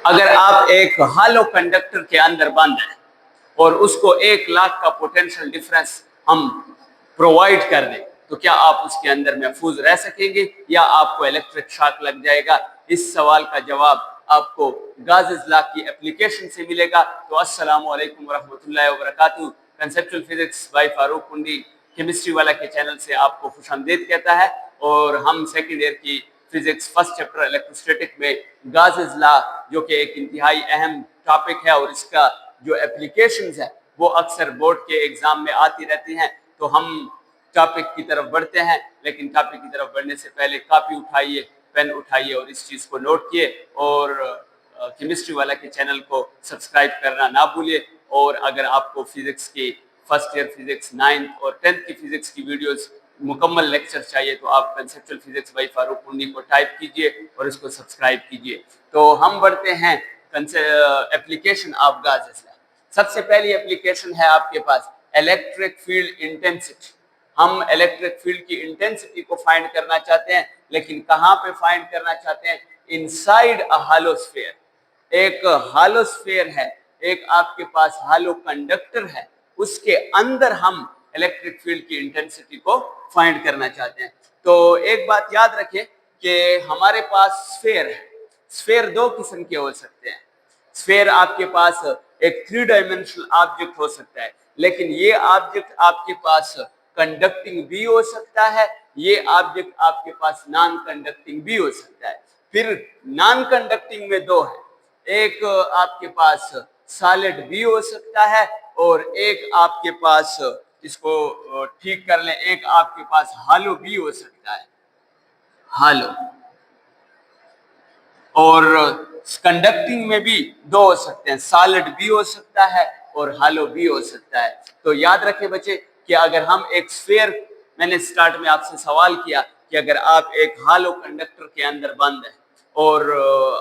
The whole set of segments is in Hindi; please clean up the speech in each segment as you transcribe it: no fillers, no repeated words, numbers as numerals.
अगर आप एक हालो कंडक्टर के अंदर बंद हैं और उसको 1 लाख का पोटेंशियल डिफरेंस हम प्रोवाइड कर दें, तो क्या आप उसके अंदर महफूज रह सकेंगे या आपको इलेक्ट्रिक शॉक लग जाएगा? इस सवाल का जवाब आपको गाज़िस लॉ की एप्लीकेशन से मिलेगा। तो अस्सलामु अलैकुम वरहमतुल्लाहि वबरकातुहू। कंसेप्चुअल फिजिक्स बाय फारूक कुंडी केमिस्ट्री वाला के चैनल से आपको खुशामदीद कहता है और हम सेकेंड ईयर की फिजिक्स फर्स्ट चैप्टर इलेक्ट्रोस्टैटिक में गाज़िस लॉ, जो कि एक इंतहाई अहम टॉपिक है और इसका जो एप्लीकेशंस है वो अक्सर बोर्ड के एग्जाम में आती रहती हैं। तो हम टॉपिक की तरफ बढ़ते हैं, लेकिन टॉपिक की तरफ बढ़ने से पहले कॉपी उठाइए, पेन उठाइए और इस चीज़ को नोट किए और केमिस्ट्री वाला के चैनल को सब्सक्राइब करना ना भूलिए। और अगर आपको फिजिक्स की फर्स्ट ईयर फिजिक्स 9th और 10th की फिजिक्स की वीडियोस मुकम्मल लेक्चर चाहिए तो आप कंसेप्चुअल फिजिक्स बाय फारूक कुंडी को टाइप कीजिए और इसको सब्सक्राइब कीजिए। तो हम बढ़ते हैं एप्लीकेशन ऑफ गाज़िस लॉ। सबसे पहली एप्लीकेशन है आपके पास इलेक्ट्रिक फील्ड इंटेंसिटी। हम इलेक्ट्रिक फील्ड की इंटेंसिटी को फाइंड करना चाहते हैं, लेकिन कहाँ पे फाइंड करना चाहते हैं? Inside a hello sphere. एक हालो स्फीयर है, एक आपके पास हालो कंडक्टर है, उसके अंदर हम इलेक्ट्रिक फील्ड की इंटेंसिटी को फाइंड करना चाहते हैं। तो एक बात याद रखें कि हमारे पास स्फीयर है। स्फीयर दो किस्म के हो सकते हैं। स्फीयर आपके पास एक 3 डायमेंशनल ऑब्जेक्ट हो सकता है, लेकिन ये ऑब्जेक्ट आपके पास कंडक्टिंग भी हो सकता है, ये ऑब्जेक्ट आपके पास नॉन कंडक्टिंग भी हो सकता है। फिर नॉन कंडक्टिंग में दो है, एक आपके पास सॉलिड भी हो सकता है और एक आपके पास, इसको ठीक कर लें, एक आपके पास हालो भी हो सकता है, हालो। और कंडक्टिंग में भी दो हो सकते हैं, सॉलिड भी हो सकता है और हालो भी हो सकता है। तो याद रखें बच्चे कि अगर हम एक स्फीयर, मैंने स्टार्ट में आपसे सवाल किया कि अगर आप एक हालो कंडक्टर के अंदर बंद हैं और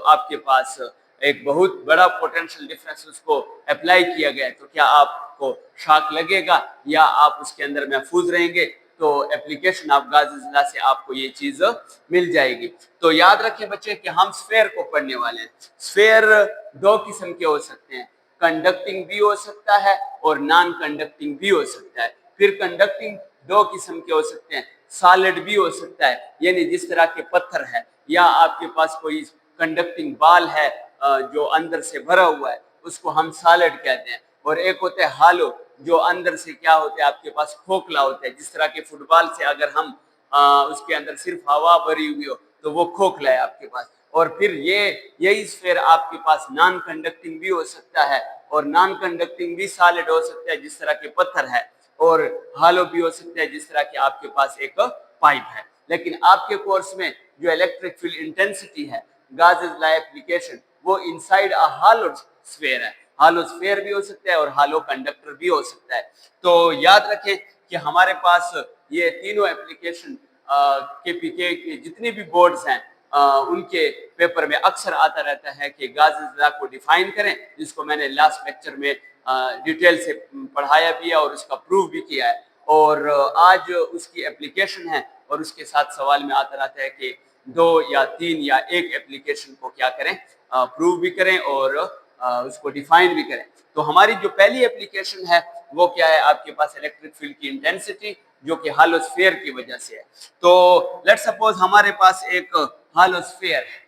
आपके पास एक बहुत बड़ा पोटेंशियल डिफरेंस उसको अप्लाई किया गया है, तो क्या आपको शॉक लगेगा या आप उसके अंदर महफूज रहेंगे? तो एप्लीकेशन ऑफ गाज़िस लॉ से आपको ये चीज मिल जाएगी। तो याद रखें बच्चे कि हम स्फीयर को पढ़ने वाले हैं। स्फीयर दो किस्म के हो सकते हैं, कंडक्टिंग भी हो सकता है और नॉन कंडक्टिंग भी हो सकता है। फिर कंडक्टिंग दो किस्म के हो सकते हैं, सॉलिड भी हो सकता है, यानी जिस तरह के पत्थर है, या आपके पास कोई कंडक्टिंग बाल है जो अंदर से भरा हुआ है, उसको हम सॉलिड कहते हैं। और एक होता है हालो, जो अंदर से क्या होता है, आपके पास खोखला होता है, जिस तरह के फुटबॉल से अगर हम उसके अंदर सिर्फ हवा भरी हुई हो तो वो खोखला है आपके पास। और फिर यही स्फीयर आपके पास नॉन कंडक्टिंग भी हो सकता है और नॉन कंडक्टिंग भी सॉलिड हो सकता है, जिस तरह के पत्थर है, और हालो भी हो सकता है, जिस तरह के आपके पास एक पाइप है। लेकिन आपके कोर्स में जो इलेक्ट्रिक फील्ड इंटेंसिटी है, गाज़िस लॉ एप्लीकेशन, वो इनसाइड अ हालो स्फीयर है। हालो स्फीयर भी हो सकता है और हालो कंडक्टर भी हो सकता है। तो याद रखें कि हमारे पास ये तीनों एप्लीकेशन केपीके के जितने भी बोर्ड्स हैं उनके पेपर में अक्सर आता रहता है कि गाज़िस लॉ को डिफाइन करें, जिसको मैंने लास्ट लेक्चर में डिटेल से पढ़ाया भी है और उसका प्रूव भी किया है। और आज उसकी एप्लीकेशन है और उसके साथ सवाल में आता रहता है कि 2 या 3 या 1 एप्लीकेशन को क्या करें, प्रूव भी करें और उसको डिफाइन भी करें। तो हमारी जो पहली एप्लीकेशन है वो क्या है, आपके पास इलेक्ट्रिक फील्ड की इंटेंसिटी, जो कि हालो स्फीयर की वजह से है। तो लेट्स सपोज हमारे पास एक हालो स्फीयर है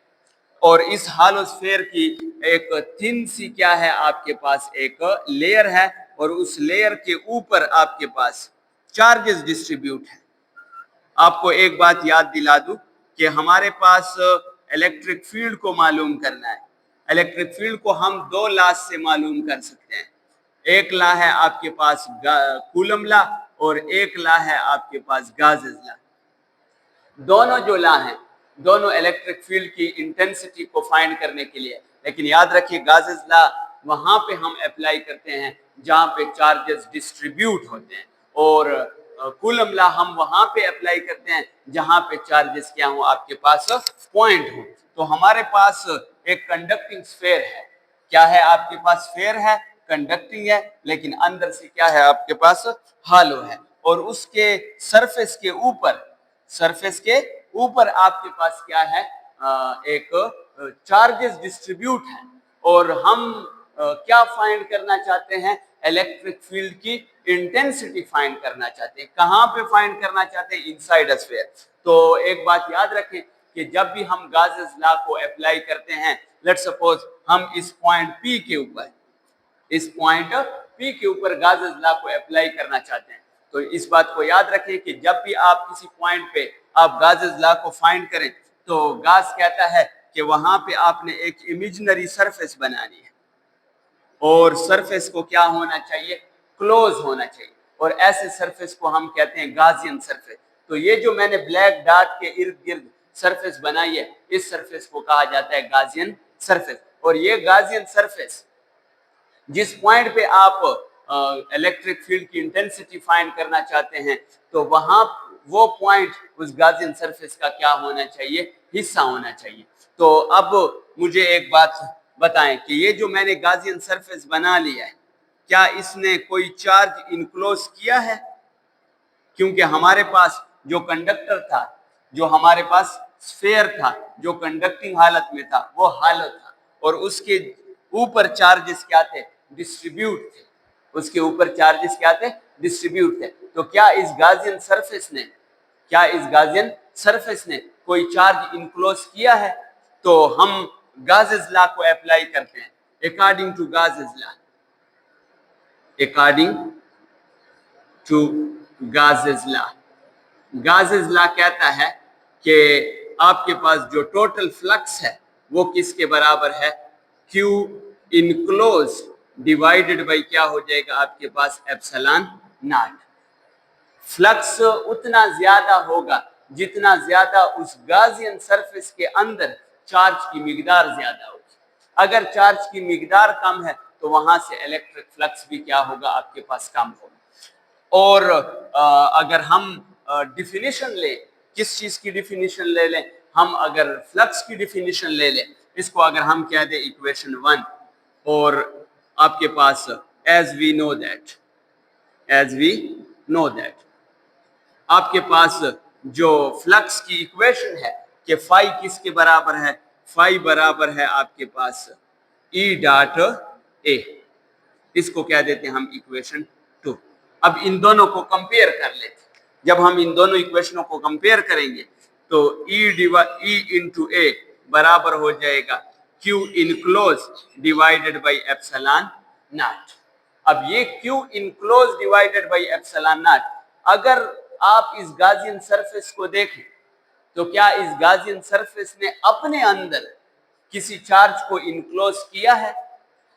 और इस हालो स्फीयर की एक थिन सी क्या है, आपके पास एक लेयर है और उस लेयर के ऊपर आपके पास चार्जेस डिस्ट्रीब्यूट है। आपको एक बात याद दिला दूं कि हमारे पास इलेक्ट्रिक फील्ड को मालूम करना है। इलेक्ट्रिक फील्ड को हम 2 लॉ से मालूम कर सकते हैं। एक लॉ है आपके पास कूलम लॉ और एक लॉ है आपके पास गाज़िस लॉ। दोनों जो लॉ हैं, दोनों इलेक्ट्रिक फील्ड की इंटेंसिटी को फाइंड करने के लिए। लेकिन याद रखिए गाज़िस लॉ वहां पे हम अप्लाई करते हैं जहां पे चार्जेस डिस्ट्रीब्यूट होते हैं, और कूलम लॉ हम वहां पे अप्लाई करते हैं जहां पे चार्जेस क्या हो, आपके पास पॉइंट हो। तो हमारे पास एक कंडक्टिंग स्फीयर है, क्या है आपके पास, स्फीयर है, कंडक्टिंग है, लेकिन अंदर से क्या है आपके पास, हालो है। और उसके सरफेस के ऊपर आपके पास क्या है, एक चार्जेस डिस्ट्रीब्यूट है। और हम क्या फाइंड करना चाहते हैं? इलेक्ट्रिक फील्ड की इंटेंसिटी फाइंड करना चाहते हैं। कहां पे फाइंड करना चाहते हैं? Inside a sphere. तो एक बात याद रखें कि जब भी हम गासेस लॉ को अप्लाई करते हैं, लेट्स सपोज हम इस पॉइंट P के ऊपर, इस पॉइंट P के ऊपर गासेस लॉ को अप्लाई करना चाहते हैं, तो इस बात को याद रखें कि जब भी आप किसी पॉइंट पे आप गासेस लॉ को फाइंड करें, तो गास कहता है कि वहां पे आपने एक इमेजिनरी सरफेस बनानी है और सरफेस को क्या होना चाहिए? क्लोज होना चाहिए, और ऐसे सरफेस को हम कहते हैं गाजियन सरफेस। तो ये जो मैंने ब्लैक डॉट के इर्द गिर्द सरफेस बनाई है, इस सरफेस को कहा जाता है गाजियन सरफेस। और ये गाजियन सरफेस जिस पॉइंट पे आप इलेक्ट्रिक फील्ड की इंटेंसिटी फाइंड करना चाहते हैं, तो वहां वो पॉइंट उस गाजियन सरफेस का क्या होना चाहिए? हिस्सा होना चाहिए। तो अब मुझे एक बात बताएं कि ये जो मैंने गाजियन सरफेस बना लिया है, क्या इसने कोई चार्ज इनक्लोज किया है? क्योंकि हमारे पास जो कंडक्टर था, जो हमारे पास स्फीयर था, जो कंडक्टिंग हालत में था, वो हालत था, और उसके ऊपर चार्जेस क्या थे? डिस्ट्रीब्यूट थे। उसके ऊपर चार्जेस क्या थे? डिस्ट्रीब्यूट थे। तो क्या इस गाजियन सरफेस ने कोई चार्ज इनक्लोज किया है? तो हम गासेस लॉ को अप्लाई करते हैं। According to Gauss's law, Gauss's law कहता है कि आपके पास जो टोटल फ्लक्स है वो किसके बराबर है? Q इनक्लोज डिवाइडेड बाई क्या हो जाएगा आपके पास? Epsilon not. फ्लक्स उतना ज्यादा होगा जितना ज्यादा उस गाजियन सरफेस के अंदर चार्ज की मिकदार ज्यादा होगी। अगर चार्ज की मिकदार कम है तो वहां से इलेक्ट्रिक फ्लक्स भी क्या होगा? आपके पास कम होगा। और अगर हम डिफिनीशन ले, किस चीज की डिफिनीशन ले लें? हम अगर फ्लक्स की डिफिनीशन ले लें, इसको अगर हम कह दें इक्वेशन 1, और आपके पास एज वी नो दैट आपके पास जो फ्लक्स की इक्वेशन है कि फाई किसके बराबर है? फाई बराबर है आपके पास E डॉट ए। इसको क्या देते हैं हम? इक्वेशन 2। अब इन दोनों को कंपेयर कर लेते हैं। जब हम इन दोनों इक्वेशनों को कंपेयर करेंगे तो E इंटू ए बराबर हो जाएगा Q enclose divided by epsilon not. अब ये Q enclose divided by epsilon not, अगर आप इस गाजियन सरफेस को देखें तो क्या इस गाजियन सरफेस ने अपने अंदर किसी चार्ज को इनक्लोज किया है?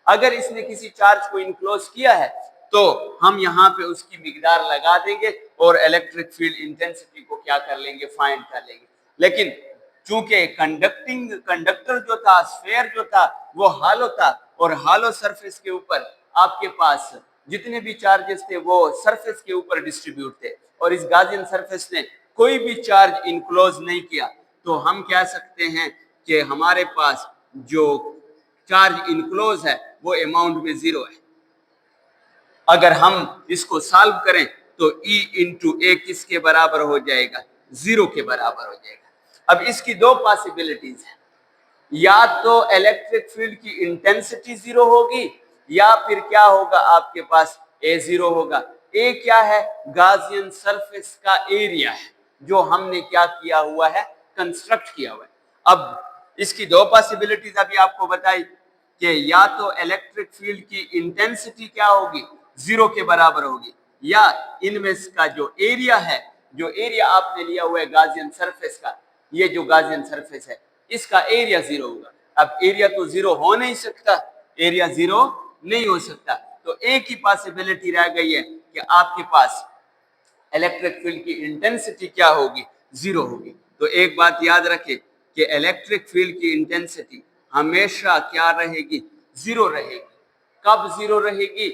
अगर इसने किसी चार्ज को इनक्लोज किया है तो हम यहाँ पे उसकी मिकदार लगा देंगे और इलेक्ट्रिक फील्ड इंटेंसिटी को क्या कर लेंगे? फाइंड कर लेंगे। लेकिन चूंकि कंडक्टर जो था, स्फीयर जो था, वो हालो था, और हालो सरफेस के ऊपर आपके पास जितने भी चार्जेस थे वो सरफेस के ऊपर डिस्ट्रीब्यूट थे, और इस गाजियन सरफेस ने कोई भी चार्ज इनक्लोज नहीं किया, तो हम कह सकते हैं कि हमारे पास जो चार्ज इनक्लोज है वो अमाउंट में 0 है। अगर हम इसको सॉल्व करें तो E इंटू ए किसके बराबर हो जाएगा? 0 के बराबर हो जाएगा। अब इसकी दो पॉसिबिलिटीज है, या तो इलेक्ट्रिक फील्ड की इंटेंसिटी 0 होगी, या फिर क्या होगा? आपके पास A0 होगा। ए क्या है? गाजियन सरफेस का एरिया है जो हमने क्या किया हुआ है? कंस्ट्रक्ट किया हुआ है। अब इसकी दो पॉसिबिलिटीज अभी आपको बताई कि या तो इलेक्ट्रिक फील्ड की इंटेंसिटी क्या होगी? 0 के बराबर होगी, या इनमें का जो एरिया है, जो एरिया आपने लिया हुआ है गाजियन सरफेस का, ये जो गाजियन सरफेस है इसका एरिया 0 होगा। अब एरिया तो 0 हो नहीं सकता, एरिया 0 नहीं हो सकता, तो एक ही पॉसिबिलिटी रह गई है कि आपके पास इलेक्ट्रिक फील्ड की इंटेंसिटी क्या होगी? 0 होगी। तो एक बात याद रखें कि इलेक्ट्रिक फील्ड की इंटेंसिटी हमेशा क्या रहेगी? 0 रहेगी। कब 0 रहेगी?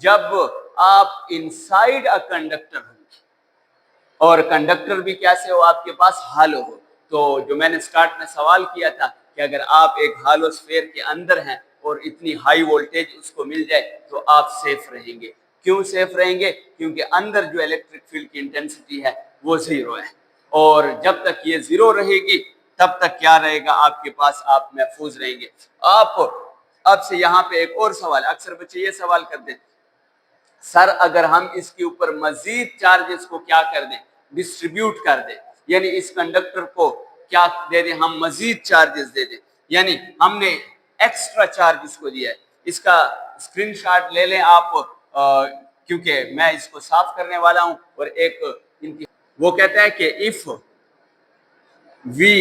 जब आप इनसाइड अ कंडक्टर होंगे, और कंडक्टर भी कैसे हो? आपके पास हालो हो। तो जो मैंने स्टार्ट में सवाल किया था कि अगर आप एक हालो स्फीयर के अंदर हैं और इतनी हाई वोल्टेज उसको मिल जाए तो आप सेफ रहेंगे। क्यों सेफ रहेंगे? क्योंकि अंदर जो इलेक्ट्रिक फील्ड की इंटेंसिटी है वो 0 है, और जब तक ये 0 रहेगी तब तक क्या रहेगा आपके पास? आप महफूज रहेंगे। आप अब से यहाँ पे एक और सवाल, अक्सर बच्चे ये सवाल करते हैं, सर अगर हम इसके ऊपर मजीद चार्जेस को क्या कर दें, डिस्ट्रीब्यूट कर दें, यानी इस कंडक्टर को क्या दे दें, हम मजीद चार्जेस दे दें, यानी हमने एक्स्ट्रा चार्ज इसको दिया है। इसका स्क्रीनशॉट ले लें आप, क्योंकि मैं इसको साफ करने वाला हूं। और एक वो कहता है कि if we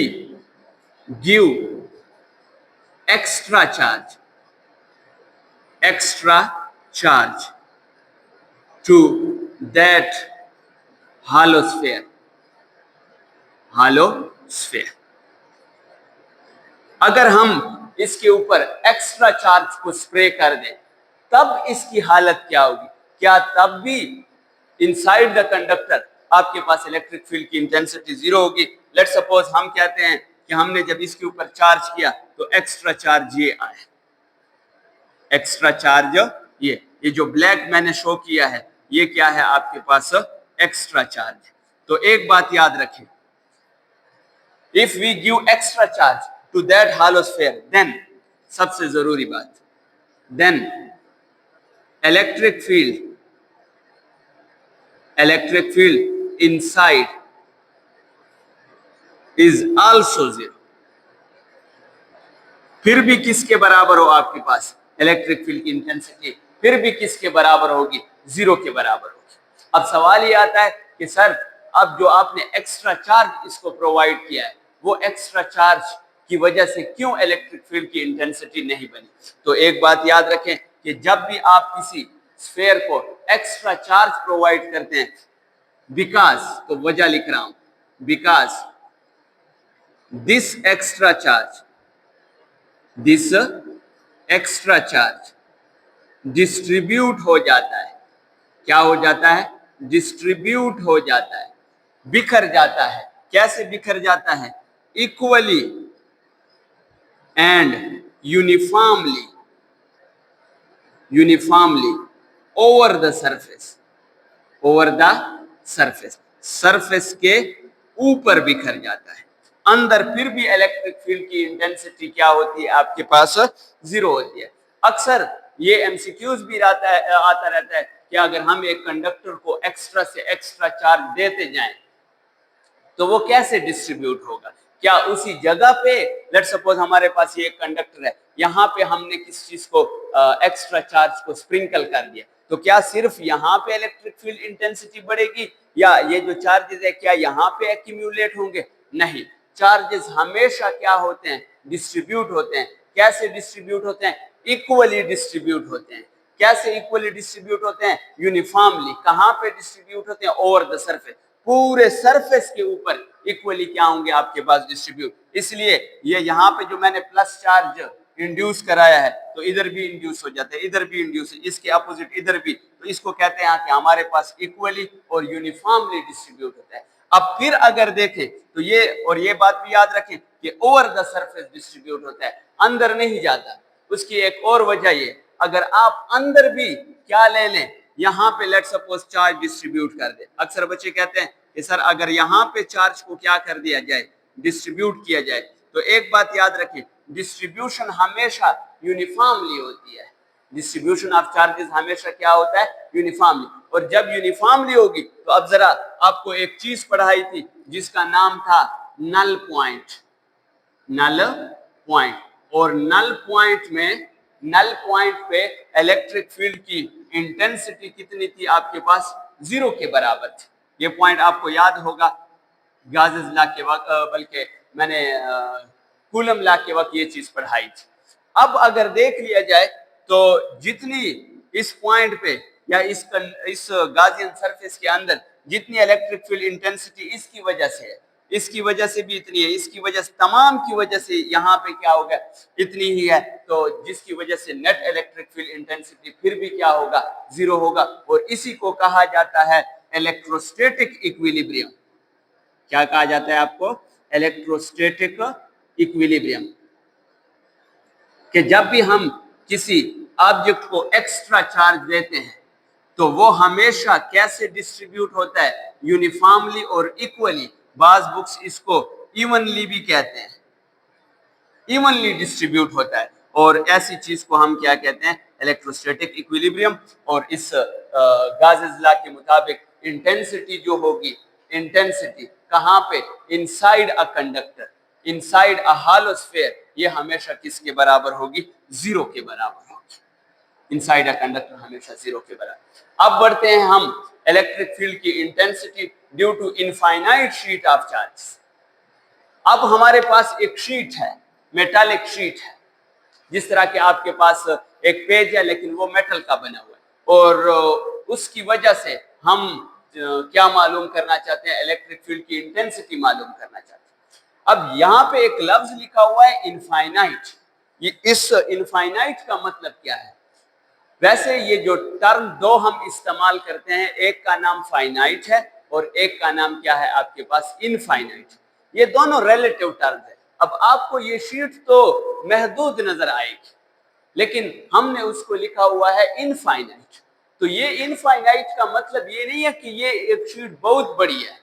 give extra charge to that hollow sphere, अगर हम इसके ऊपर एक्स्ट्रा चार्ज को स्प्रे कर दें तब इसकी हालत क्या होगी? क्या तब भी इनसाइड द कंडक्टर आपके पास इलेक्ट्रिक फील्ड की इंटेंसिटी जीरो होगी? लेट्स सपोज हम कहते हैं कि हमने जब इसके ऊपर चार्ज किया तो एक्स्ट्रा चार्ज ये आया, एक्स्ट्रा चार्ज ये जो ब्लैक मैंने शो किया है ये क्या है आपके पास? Extra charge. तो एक बात याद रखें, if we give extra charge to that hollow sphere, then सबसे जरूरी बात, then electric field inside is also zero. फिर भी किसके बराबर हो आपके पास? इलेक्ट्रिक फील्ड की इंटेंसिटी फिर भी किसके बराबर होगी? जीरो के बराबर होगी। अब सवाल ये आता है कि सर अब जो आपने एक्स्ट्रा चार्ज इसको प्रोवाइड किया है वो एक्स्ट्रा चार्ज की वजह से क्यों इलेक्ट्रिक फील्ड की इंटेंसिटी नहीं बनी? तो एक बात याद रखें कि जब भी आप किसी स्फीयर को एक्स्ट्रा चार्ज प्रोवाइड करते हैं, बिकॉज, तो वजह लिख रहा हूं, because this extra charge distribute हो जाता है। क्या हो जाता है? डिस्ट्रीब्यूट हो जाता है, बिखर जाता है। कैसे बिखर जाता है? Equally and uniformly over the surface के ऊपर बिखर जाता है। अंदर फिर भी इलेक्ट्रिक फील्ड की इंटेंसिटी क्या होती है आपके पास? जीरो होती है। अक्सर ये एमसीक्यूज भी आता रहता है कि अगर हम एक कंडक्टर को एक्स्ट्रा से एक्स्ट्रा चार्ज देते जाएं तो वो कैसे डिस्ट्रीब्यूट होगा? क्या उसी जगह पे, लेट्स सपोज हमारे पास ये एक कंडक्टर है, यहाँ पे हमने किस चीज को एक्स्ट्रा चार्ज को स्प्रिंकल कर दिया, तो क्या सिर्फ यहाँ पे इलेक्ट्रिक फील्ड इंटेंसिटी बढ़ेगी या ये जो चार्जेस है क्या यहाँ पे एक्यूमुलेट होंगे? नहीं, चार्जेस हमेशा क्या होते हैं? डिस्ट्रीब्यूट होते हैं। कैसे डिस्ट्रीब्यूट होते हैं? इक्वली डिस्ट्रीब्यूट होते हैं। कैसे इक्वली डिस्ट्रीब्यूट होते हैं? यूनिफॉर्मली। कहां पे डिस्ट्रीब्यूट होते हैं? ओवर द सरफेस, पूरे सरफेस के ऊपर इक्वली क्या होंगे आपके पास? डिस्ट्रीब्यूट। इसलिए ये यहाँ पे जो मैंने प्लस चार्ज इंड्यूस कराया है तो इधर भी इंड्यूस हो जाता है, इधर भी इंड्यूस है, इसके अपोजिट इधर भी, तो इसको कहते हैं कि हमारे पास इक्वली और यूनिफॉर्मली डिस्ट्रीब्यूट होता है। अब फिर अगर देखें तो ये बात भी याद रखें कि ओवर द सरफेस डिस्ट्रीब्यूट होता है, अंदर नहीं जाता। उसकी एक और वजह ये, अगर आप अंदर भी क्या ले लें, यहाँ पे लेट्स सपोज चार्ज डिस्ट्रीब्यूट कर दे। अक्सर बच्चे कहते हैं कि सर अगर यहाँ पे चार्ज को क्या कर दिया जाए? डिस्ट्रीब्यूट किया जाए। तो एक बात याद रखें, डिस्ट्रीब्यूशन हमेशा यूनिफॉर्मली होती है। डिस्ट्रीब्यूशन ऑफ चार्जेस हमेशा क्या होता है? यूनिफॉर्मली। और जब यूनिफॉर्मली होगी तो अब जरा आपको एक चीज पढ़ाई थी जिसका नाम था नल पॉइंट। और नल पॉइंट पे इलेक्ट्रिक फील्ड की इंटेंसिटी कितनी थी आपके पास? जीरो के बराबर थी। ये पॉइंट आपको याद होगा गाजेस लॉ के वक्त, बल्कि मैंने कूलम लॉ के वक्त ये चीज पढ़ाई थी। अब अगर देख लिया जाए तो जितनी इस पॉइंट पे या इस गाजियन सरफेस के अंदर जितनी इलेक्ट्रिक फील्ड इंटेंसिटी इसकी वजह से है, इसकी वजह से भी इतनी है, इसकी वजह से, तमाम की वजह से यहाँ पे क्या होगा? इतनी ही है। तो जिसकी वजह से नेट इलेक्ट्रिक फील्ड इंटेंसिटी फिर भी क्या होगा? जीरो होगा। और इसी को कहा जाता है इलेक्ट्रोस्टैटिक इक्विलिब्रियम। क्या कहा जाता है आपको? Electrostatic equilibrium. कि जब भी हम किसी ऑब्जेक्ट को एक्स्ट्रा चार्ज देते हैं तो वो हमेशा कैसे डिस्ट्रीब्यूट होता है? यूनिफॉर्मली और इक्वली। बाज बुक्स इसको इवनली भी कहते हैं, इवनली डिस्ट्रीब्यूट होता है। और ऐसी चीज को हम क्या कहते हैं, इलेक्ट्रोस्टैटिक इक्विलिब्रियम। और इस गासेस लॉ के मुताबिक इंटेंसिटी जो होगी, इंटेंसिटी कहाँ पे, inside a conductor, inside a hollow sphere, ये हमेशा किसके बराबर होगी, जीरो के बराबर होगी। इनसाइड अ कंडक्टर हमेशा जीरो के बराबर। अब बढ़ते हैं हम इलेक्ट्रिक फील्ड की intensity due to infinite sheet of charge. अब हमारे पास एक शीट है, मेटालिक शीट है, जिस तरह के आपके पास एक पेज है लेकिन वो मेटल का बना हुआ है, और उसकी वजह से हम क्या मालूम करना चाहते हैं, इलेक्ट्रिक फील्ड की इंटेंसिटी मालूम करना चाहते हैं। अब यहाँ पे एक लफ्ज लिखा हुआ है इनफाइनाइट। ये इस इनफाइनाइट का मतलब क्या है? वैसे ये जो टर्म दो हम इस्तेमाल करते हैं, एक का नाम फाइनाइट है और एक का नाम क्या है आपके पास, इनफाइनाइट। ये दोनों रिलेटिव टर्म है। अब आपको ये शीट तो महदूद नजर आएगी, लेकिन हमने उसको लिखा हुआ है इनफाइनाइट। तो ये इनफाइनाइट का मतलब ये नहीं है कि ये एक शीट बहुत बड़ी है,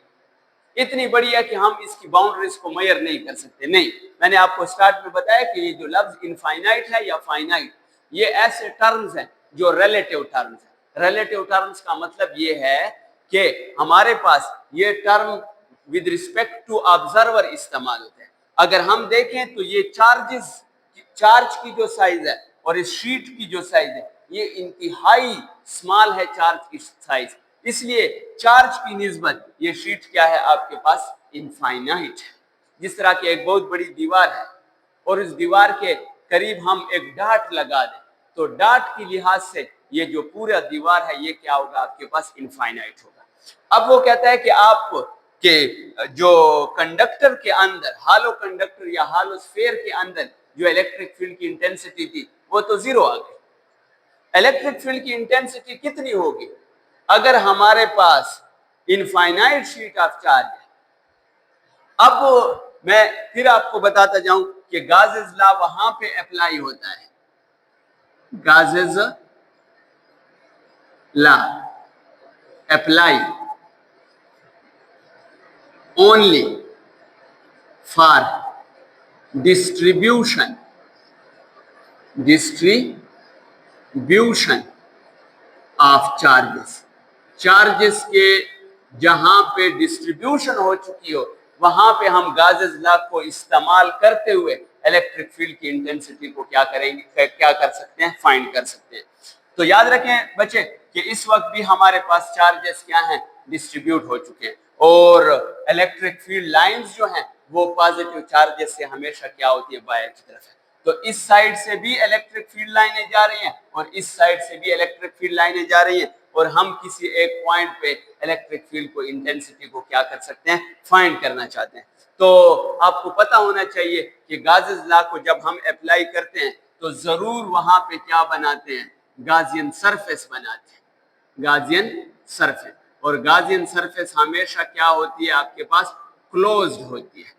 इतनी बड़ी है कि हम इसकी बाउंड्रीज को मेजर नहीं कर सकते। नहीं, मैंने आपको स्टार्ट में बताया कि ये जो लफ्ज इनफाइनाइट है या फाइनाइट, ये ऐसे टर्म्स हैं जो रिलेटिव टर्म्स हैं। रिलेटिव टर्म्स का मतलब ये है कि हमारे पास ये term with respect to observer इस्तेमाल होते हैं। अगर हम देखें तो ये चार्ज की जो साइज है और इस शीट की जो साइज है, ये इंतहाई स्मॉल है चार्ज की साइज, इसलिए चार्ज की निस्बत ये शीट क्या है आपके पास, इनफाइनाइट है। जिस तरह की एक बहुत बड़ी दीवार है और इस दीवार के करीब हम एक डाट लगा दें, तो डाट की लिहाज से ये जो पूरा दीवार है ये क्या होगा आपके पास, इनफाइनाइट होगा। अब वो कहता है कि आप के जो कंडक्टर के अंदर, हालो कंडक्टर या हालो स्फीयर के अंदर जो इलेक्ट्रिक फील्ड की इंटेंसिटी थी वो तो जीरो आ गई। इलेक्ट्रिक फील्ड की इंटेंसिटी कितनी होगी अगर हमारे पास इनफाइनाइट शीट ऑफ चार्ज है? अब मैं फिर आपको बताता जाऊं कि गासेस लॉ वहां पे अप्लाई होता है। Gauss's law apply only for distribution of charges के जहां पे डिस्ट्रीब्यूशन हो चुकी हो वहां पे हम गासेस लॉ को इस्तेमाल करते हुए इलेक्ट्रिक फील्ड की इंटेंसिटी को क्या करेंगे, क्या कर सकते हैं, फाइंड कर सकते हैं। तो याद रखें बच्चे कि इस वक्त भी हमारे पास चार्जेस क्या हैं, डिस्ट्रीब्यूट हो चुके हैं, और इलेक्ट्रिक फील्ड लाइंस जो हैं वो पॉजिटिव चार्जेस से हमेशा क्या होती है, बाहर की तरफ है। तो इस साइड से भी इलेक्ट्रिक फील्ड लाइनें जा रही हैं और इस साइड से भी इलेक्ट्रिक फील्ड लाइनें जा रही हैं, और हम किसी एक पॉइंट पे इलेक्ट्रिक फील्ड को, इंटेंसिटी को क्या कर सकते हैं, फाइंड करना चाहते हैं। तो आपको पता होना चाहिए कि गासेस लॉ को जब हम अप्लाई करते हैं तो जरूर वहां पे क्या बनाते हैं, गाजियन सरफेस बनाते हैं, गाजियन सरफेस। और गाजियन सरफेस हमेशा क्या होती है आपके पास, क्लोज्ड होती है।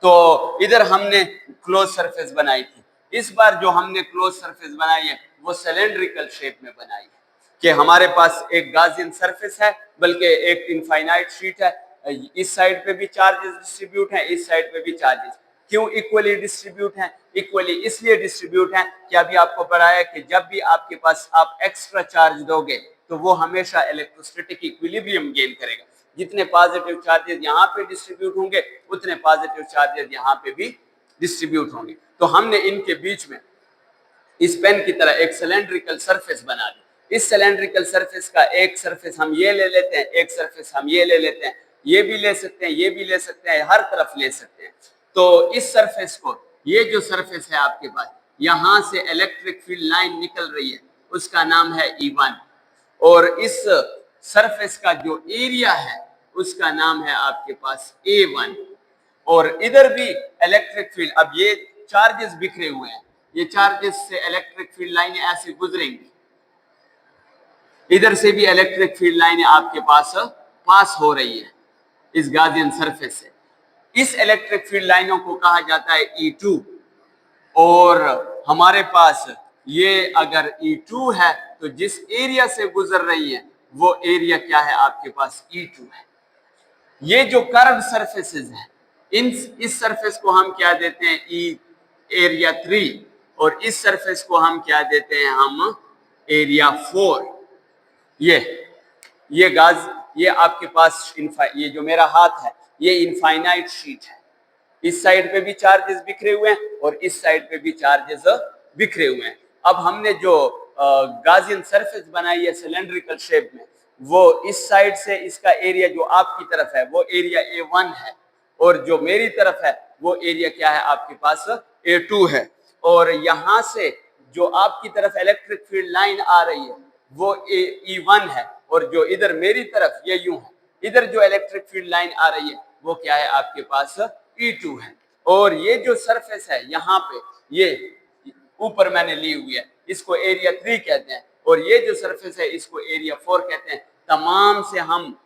तो इधर हमने क्लोज सरफेस बनाई थी, इस बार जो हमने क्लोज सरफेस बनाई है वो सिलेंड्रिकल शेप में बनाई है कि हमारे पास एक गाजियन सरफेस है, बल्कि एक इनफाइनाइट शीट है। इस साइड पे भी चार्जेस डिस्ट्रीब्यूट हैं, इस साइड पे भी चार्जेस क्यों इक्वली डिस्ट्रीब्यूट हैं, इक्वली इसलिए डिस्ट्रीब्यूट हैं कि अभी आपको पढ़ाया कि जब भी आपके पास आप एक्स्ट्रा चार्ज दोगे तो वो हमेशा इलेक्ट्रोस्टैटिक इक्विलिब्रियम गेन करेगा। जितने पॉजिटिव चार्जेस यहाँ पे डिस्ट्रीब्यूट होंगे उतने पॉजिटिव चार्जेस यहाँ पे भी डिस्ट्रीब्यूट होंगे। तो हमने इनके बीच में इस पेन की तरह एक सिलेंड्रिकल सरफेस बना दी। इस सिलेंड्रिकल सरफेस का एक सरफेस हम ये ले लेते हैं, एक सरफेस हम ये ले लेते हैं, ये भी ले सकते हैं, ये भी ले सकते हैं, हर तरफ ले सकते हैं। तो इस सरफेस को, ये जो सरफेस है आपके पास, यहां से इलेक्ट्रिक फील्ड लाइन निकल रही है, उसका नाम है E1, और इस सरफेस का जो एरिया है उसका नाम है आपके पास A1। और इधर भी इलेक्ट्रिक फील्ड, अब ये चार्जेस बिखरे हुए हैं, ये चार्जेस से इलेक्ट्रिक फील्ड लाइनें ऐसे गुजरेंगी, इधर से भी इलेक्ट्रिक फील्ड लाइनें आपके पास हो रही है इस गाजियन सरफेस से। इस इलेक्ट्रिक फील्ड लाइनों को कहा जाता है E2, और हमारे पास ये अगर E2 है तो जिस एरिया से गुजर रही है वो एरिया क्या है आपके पास, E2 है। ये जो कर्व सरफेसेस हैं, इस सरफेस को हम क्या देते हैं, एरिया 3, और इस सरफेस को हम क्या देते हैं, हम एरिया 4। ये गाज, ये आपके पास ये जो मेरा हाथ है ये इनफाइनाइट शीट है। इस साइड पे भी चार्जेस बिखरे हुए हैं और इस साइड पे भी चार्जेस बिखरे हुए हैं। अब हमने जो गाजियन सरफेस बनाई है सिलेंड्रिकल शेप में, वो इस साइड से इसका एरिया जो आपकी तरफ है वो एरिया A1 है और जो मेरी तरफ है वो एरिया क्या है आपके पास A2 है। और यहां से जो आपकी तरफ इलेक्ट्रिक फील्ड लाइन आ रही है वो E1 है और जो इधर मेरी तरफ ये यूं है, इधर जो इलेक्ट्रिक फील्ड लाइन आ रही है वो क्या है आपके पास E2 है। और ये जो सरफेस है यहाँ पे, ये ऊपर मैंने ली हुई है, इसको एरिया 3 कहते हैं और ये जो सरफेस है इसको एरिया 4 कहते हैं। तमाम से हम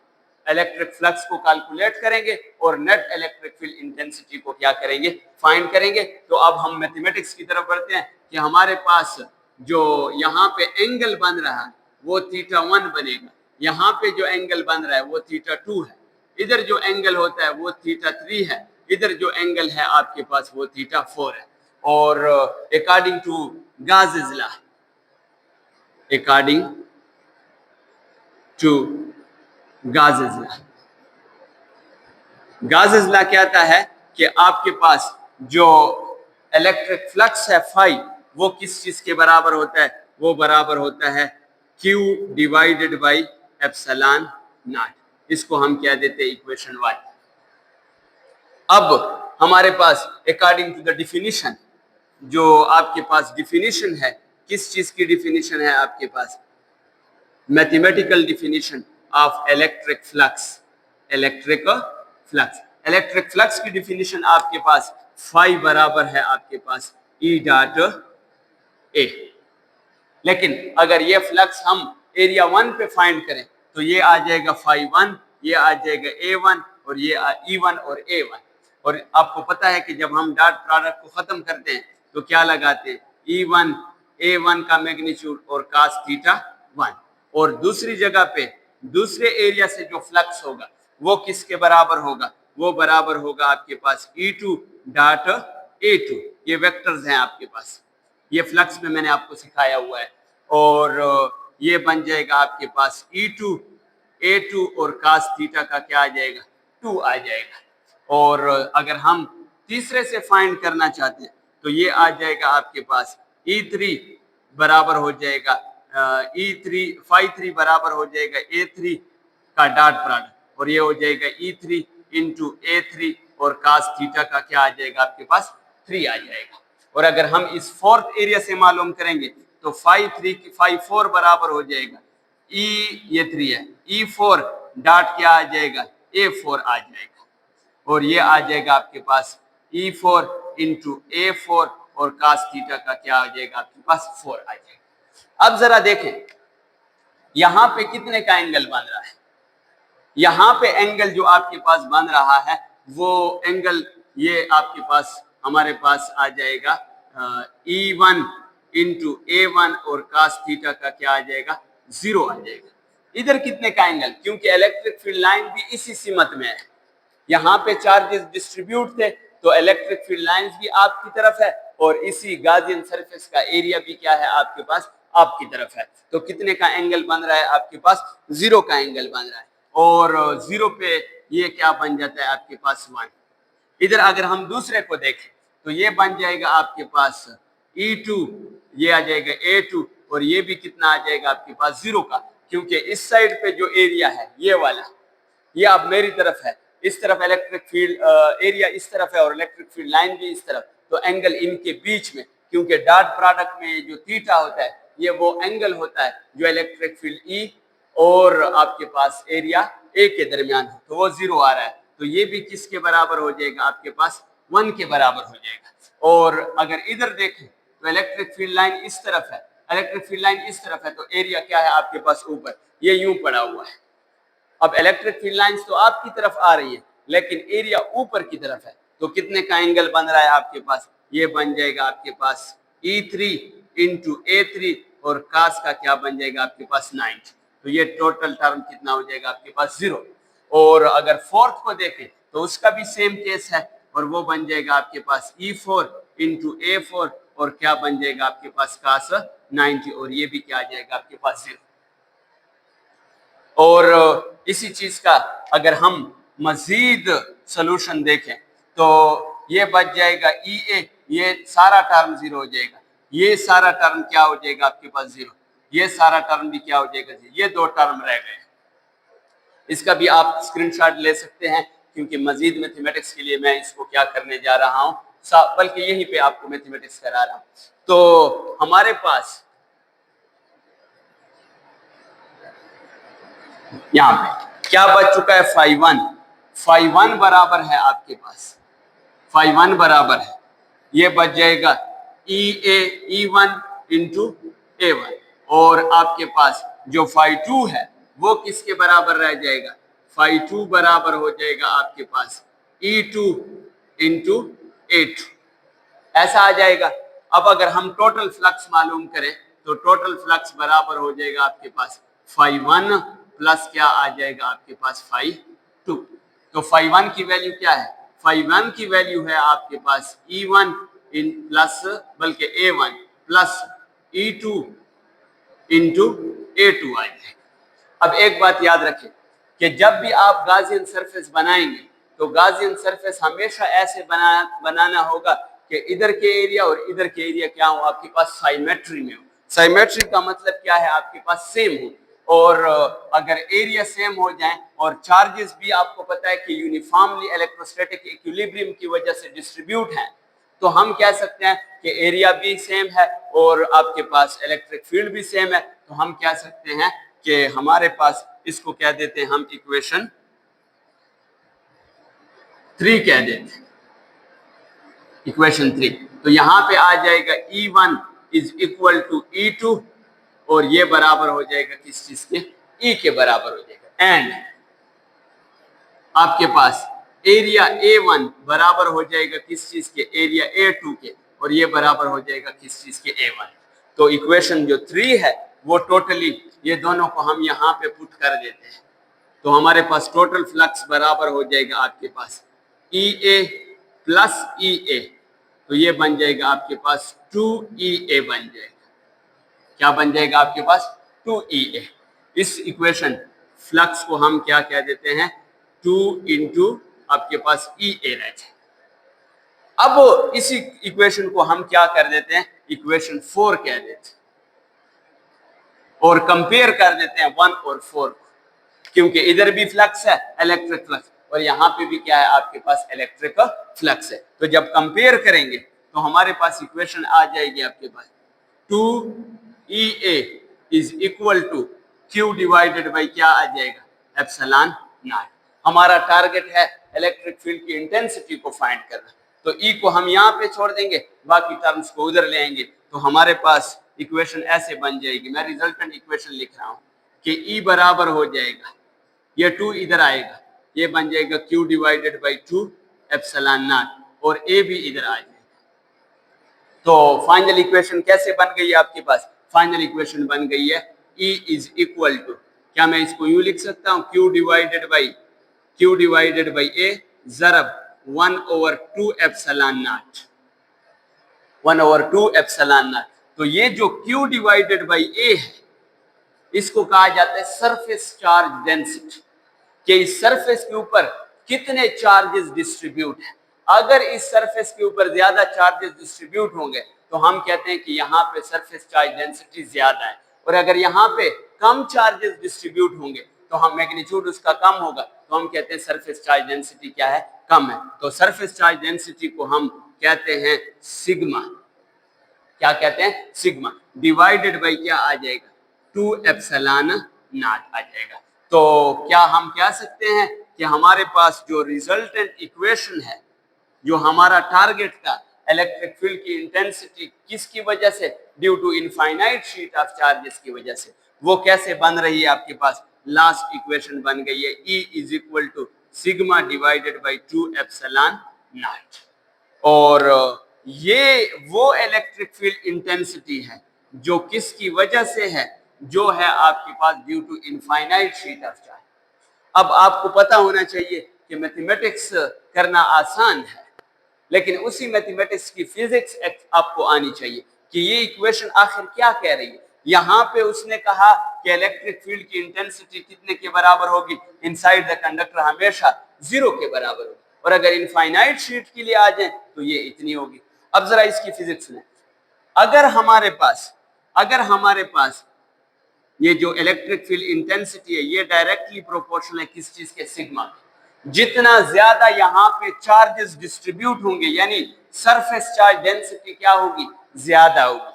इलेक्ट्रिक फ्लक्स को कैलकुलेट करेंगे और नेट इलेक्ट्रिक फील्ड इंटेंसिटी को क्या करेंगे, फाइंड करेंगे। तो अब हम मैथमेटिक्स की तरफ बढ़ते हैं कि हमारे पास जो यहाँ पे एंगल बन रहा है वो θ1 बनेगा, यहाँ पे जो एंगल बन रहा है वो θ2 है, इधर जो एंगल होता है वो θ3 है, इधर जो एंगल है आपके पास वो θ4 है। और according to Gauss's law, according to Gauss's law, Gauss's law कहता है कि आपके पास जो इलेक्ट्रिक फ्लक्स है फाई, वो किस चीज के बराबर होता है, वो बराबर होता है Q divided by epsilon not. इसको हम क्या देते हैं, इक्वेशन 1। अब हमारे पास अकॉर्डिंग टू द डिफिनीशन, जो आपके पास डिफिनीशन है, किस चीज की डिफिनीशन है आपके पास, mathematical definition of electric flux. Electric flux, electric flux की डिफिनीशन आपके पास फाई बराबर है आपके पास E डॉट A। लेकिन अगर ये फ्लक्स हम एरिया 1 पे फाइंड करें तो ये आ जाएगा फाई 1, ये आ जाएगा A1 और ये E1 और A1। और आपको पता है कि जब हम डॉट प्रोडक्ट को खत्म करते हैं तो क्या लगाते हैं, E1 A1 का मैग्नीट्यूड और cos θ1। और दूसरी जगह पे दूसरे एरिया से जो फ्लक्स होगा वो किसके बराबर होगा, वो बराबर होगा आपके पास E2 डॉट A2। ये वेक्टर्स हैं आपके पास, ये फ्लक्स में मैंने आपको सिखाया हुआ है। और ये बन जाएगा आपके पास E2 A2 और cos थीटा का क्या आ जाएगा, 2 आ जाएगा। और अगर हम तीसरे से फाइंड करना चाहते हैं तो ये आ जाएगा आपके पास E3 बराबर हो जाएगा E3 फाई 3 बराबर हो जाएगा A3 का डॉट प्रोडक्ट और ये हो जाएगा E3 इंटू A3 और cos थीटा का क्या आ जाएगा आपके पास 3 आ जाएगा। और अगर हम इस फोर्थ एरिया से मालूम करेंगे तो फाई 4 बराबर हो जाएगा ये 3 है, E4 डॉट क्या आ जाएगा, A4 आ जाएगा। और ये आ जाएगा आपके पास E4 इंटू A4 और cos थीटा का क्या आ जाएगा आपके पास 4 आ जाएगा। अब जरा देखें यहां पे कितने का एंगल बन रहा है, यहां पे एंगल जो आपके पास बन रहा है वो एंगल ये आपके पास हमारे पास आ जाएगा E1 इंटू A1 और cos थीटा का क्या आ जाएगा 0 आ जाएगा। इधर कितने का एंगल, क्योंकि इलेक्ट्रिक फील्ड लाइन भी इसी सीमत में है, यहाँ पे चार्जेस डिस्ट्रीब्यूट थे तो इलेक्ट्रिक फील्ड लाइंस भी आपकी तरफ है और इसी गाजियन सरफेस का एरिया भी क्या है आपके पास आपकी तरफ है। तो कितने का एंगल बन रहा है आपके पास 0 का एंगल बन रहा है और 0 पे ये क्या बन जाता है आपके पास 1। इधर अगर हम दूसरे को देखें तो ये बन जाएगा आपके पास E2, ये आ जाएगा A2 और ये भी कितना आ जाएगा आपके पास 0 का, क्योंकि इस साइड पे जो एरिया है ये वाला, ये अब मेरी तरफ है, इस तरफ इलेक्ट्रिक फील्ड एरिया इस तरफ है और इलेक्ट्रिक फील्ड लाइन भी इस तरफ, तो एंगल इनके बीच में, क्योंकि डॉट प्रोडक्ट में जो थीटा होता है ये वो एंगल होता है जो इलेक्ट्रिक फील्ड E और आपके पास एरिया A के दरमियान है, तो वो 0 आ रहा है। तो ये भी किसके बराबर हो जाएगा आपके पास 1 के बराबर हो जाएगा। और अगर इधर देखें तो इलेक्ट्रिक फील्ड लाइन इस तरफ है, इलेक्ट्रिक फील्ड लाइन इस तरफ है, तो एरिया क्या है आपके पास ऊपर, ये यूं पड़ा हुआ है। अब इलेक्ट्रिक फील्ड लाइंस तो आपकी तरफ आ रही है लेकिन एरिया ऊपर की तरफ है, तो कितने का एंगल बन रहा है आपके पास, ये बन जाएगा आपके पास E3 इंटू A3 और cos का क्या बन जाएगा आपके पास 90। तो ये टोटल टर्म कितना हो जाएगा आपके पास 0। और अगर फोर्थ को देखें तो उसका भी सेम केस है और वो बन जाएगा आपके पास E4 इंटू A4 और क्या बन जाएगा आपके पास cos 90 और ये भी क्या आ जाएगा आपके पास 0। और इसी चीज का अगर हम मजीद सोल्यूशन देखें तो ये बच जाएगा EA, ये सारा टर्म 0 हो जाएगा, ये सारा टर्म क्या हो जाएगा आपके पास 0, ये सारा टर्म भी क्या हो जाएगा 0, ये दो टर्म रह गए। इसका भी आप स्क्रीनशॉट ले सकते हैं क्योंकि मजीद मैथमेटिक्स के लिए मैं इसको क्या करने जा रहा हूं, बल्कि यहीं पे आपको मैथमेटिक्स करा रहा हूं। तो हमारे पास यहाँ पे क्या बच चुका है, फाई वन बराबर है आपके पास, फाई वन बराबर है, ये बच जाएगा E1 इंटू A1 और आपके पास जो फाई 2 है वो किसके बराबर रह जाएगा, फाई 2 बराबर हो जाएगा आपके पास E2 इंटू A2, ऐसा आ जाएगा। अब अगर हम टोटल फ्लक्स मालूम करें तो टोटल फ्लक्स बराबर हो जाएगा आपके पास फाई 1 प्लस क्या आ जाएगा आपके पास फाई 2। तो फाई 1 की वैल्यू क्या है, फाई 1 की वैल्यू है आपके पास E1 इन प्लस बल्कि A1 plus E2 into A2 आ जाएगा। अब एक बात याद रखें कि जब भी आप गाउसियन सरफेस बनाएंगे तो गाउसियन सरफेस हमेशा ऐसे बनाना होगा कि इधर के एरिया और इधर के एरिया क्या हो आपके पास साइमेट्री में हो। साइमेट्री का मतलब क्या है, आपके पास सेम हो, और अगर एरिया सेम हो जाए और चार्जेस भी आपको पता है कि यूनिफॉर्मली इलेक्ट्रोस्टैटिक इक्विलिब्रियम की वजह से डिस्ट्रीब्यूट हैं, तो हम कह सकते हैं कि एरिया भी सेम है और आपके पास इलेक्ट्रिक फील्ड भी सेम है, तो हम कह सकते हैं कि हमारे पास इसको कह देते हैं हम इक्वेशन 3 कह देते हैं, इक्वेशन 3। तो यहां पे आ जाएगा E1 is equal to E2 और ये बराबर हो जाएगा किस चीज के, E के बराबर हो जाएगा, एंड आपके पास एरिया A1 बराबर हो जाएगा किस चीज के, एरिया A2 के, और ये बराबर हो जाएगा किस चीज के, A1। तो इक्वेशन जो 3 है वो टोटली ये दोनों को हम यहाँ पे पुट कर देते हैं, तो हमारे पास टोटल फ्लक्स बराबर हो जाएगा आपके पास EA प्लस EA, तो ये बन जाएगा आपके पास 2EA बन जाएगा, क्या बन जाएगा आपके पास 2EA। इस इक्वेशन फ्लक्स को हम क्या कह देते हैं, 2 इंटू आपके पास EA रह जाए। अब इसी इक्वेशन को हम क्या कर देते हैं, इक्वेशन 4 कह देते हैं और कंपेयर कर देते हैं 1 और 4 को, क्योंकि इधर भी फ्लक्स है इलेक्ट्रिक फ्लक्स और यहाँ पे भी क्या है आपके पास इलेक्ट्रिक फ्लक्स है। तो जब कंपेयर करेंगे तो हमारे पास इक्वेशन आ जाएगी आपके पास 2EA is equal to Q divided by क्या आ जाएगा, एप्सिलॉन नॉट। हमारा टारगेट है इलेक्ट्रिक फील्ड की इंटेंसिटी को फाइंड करना, तो E को हम यहाँ पे छोड़ देंगे, बाकी टर्म्स को उधर ले आएंगे, तो हमारे पास इक्वेशन ऐसे बन जाएगी। मैं रिजल्टेंट इक्वेशन लिख रहा हूँ कि E बराबर हो जाएगा, ये 2 इधर आएगा, ये बन जाएगा Q divided by 2 epsilon naught और A भी इधर आ जाएगा। तो फाइनल इक्वेशन कैसे बन गई है आपके पास, फाइनल इक्वेशन बन गई है E इज इक्वल टू, क्या मैं इसको यूं लिख सकता हूं, Q डिवाइडेड बाई A जरब 1/2 एप्सिलॉन नॉट, 1/2 एप्सिलॉन नॉट। तो ये जो Q डिवाइडेड बाई A है इसको कहा जाता है सरफेस चार्ज डेंसिटी, कि इस सरफेस के ऊपर कितने चार्जेस डिस्ट्रीब्यूट हैं। अगर इस सरफेस के ऊपर ज्यादा चार्जेस डिस्ट्रीब्यूट होंगे तो हम कहते हैं कि यहाँ पे सरफेस चार्ज डेंसिटी ज्यादा है, और अगर यहाँ पे कम चार्जेस डिस्ट्रीब्यूट होंगे तो हम मैग्नीट्यूड उसका कम होगा, तो हम कहते हैं सरफेस चार्ज डेंसिटी क्या है, कम है। तो सरफेस चार्ज डेंसिटी को हम कहते हैं सिग्मा, क्या कहते हैं, सिग्मा डिवाइडेड बाई क्या आ जाएगा, 2 एप्सिलॉन नॉट आ जाएगा। तो क्या हम कह सकते हैं कि हमारे पास जो रिजल्टेंट इक्वेशन है, जो हमारा टारगेट का इलेक्ट्रिक फील्ड की इंटेंसिटी किसकी वजह से, due to infinite sheet of charges की वजह से, वो कैसे बन रही है आपके पास, लास्ट इक्वेशन बन गई है E is equal to sigma divided by 2 epsilon naught. और ये वो इलेक्ट्रिक फील्ड इंटेंसिटी है जो किसकी वजह से है, जो है आपके पास due to infinite sheet of charge. अब आपको पता होना चाहिए कि मैथमेटिक्स करना आसान है, लेकिन उसी मैथमेटिक्स की फिजिक्स आपको आनी चाहिए कि ये इक्वेशन आखिर क्या कह रही है। यहाँ पे उसने कहा कि इलेक्ट्रिक फील्ड की इंटेंसिटी कितने के बराबर होगी, इनसाइड द कंडक्टर हमेशा 0 के बराबर होगी, और अगर इनफाइनाइट शीट के लिए आ जाए तो ये इतनी होगी। अब जरा इसकी फिजिक्स में, अगर हमारे पास ये जो इलेक्ट्रिक फील्ड इंटेंसिटी है ये डायरेक्टली प्रोपोर्शनल है किस चीज के, सिग्मा के। जितना ज्यादा यहाँ पे चार्जेस डिस्ट्रीब्यूट होंगे यानी सरफेस चार्ज डेंसिटी क्या होगी, ज्यादा होगी।